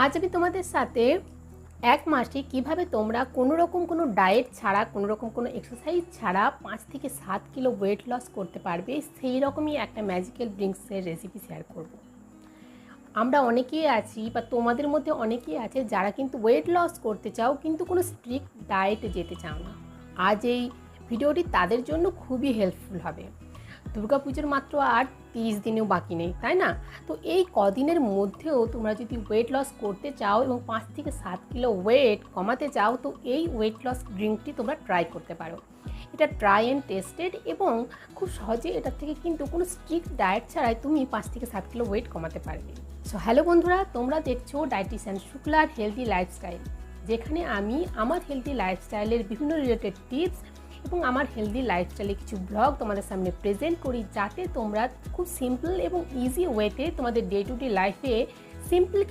আজ আমি তোমাদের সাথে এক মাসে কিভাবে তোমরা কোনো রকম কোনো ডায়েট ছাড়া, কোনো রকম কোনো এক্সারসাইজ ছাড়া 5 থেকে 7 কিলো ওয়েট লস করতে পারবে, সেই রকমই একটা ম্যাজিক্যাল ড্রিঙ্কসের রেসিপি শেয়ার করব। আমরা অনেকেই আছি বা তোমাদের মধ্যে অনেকেই আছে যারা কিন্তু ওয়েট লস করতে চাও কিন্তু কোনো স্ট্রিক্ট ডায়েটে যেতে চাও না। আজ এই ভিডিওটি তাদের জন্য খুবই হেল্পফুল হবে। দুর্গাপুজোর মাত্র আর 30 দিনেও বাকি নেই, তাই না? তো এই কদিনের মধ্যেও তোমরা যদি ওয়েট লস করতে চাও এবং 5 থেকে 7 কিলো ওয়েট কমাতে চাও, তো এই ওয়েট লস ড্রিঙ্কটি তোমরা ট্রাই করতে পারো। এটা ট্রাই অ্যান্ড টেস্টেড এবং খুব সহজে এটা থেকে কিন্তু কোনো স্ট্রিক্ট ডায়েট ছাড়াই তুমি 5 থেকে 7 কিলো ওয়েট কমাতে পারবে। সো হ্যালো বন্ধুরা, তোমরা দেখছো ডায়েটিশিয়ান শুক্লার হেলদি লাইফস্টাইল, যেখানে আমি আমার হেলদি লাইফস্টাইলের বিভিন্ন রিলেটেড টিপস এবং আমার হেলদি লাইফস্টাইলে কিছু ব্লগ তোমাদের সামনে প্রেজেন্ট করি, যাতে তোমরা খুব সিম্পল এবং ইজি ওয়েতে তোমাদের ডে টু ডে লাইফে সিম্পল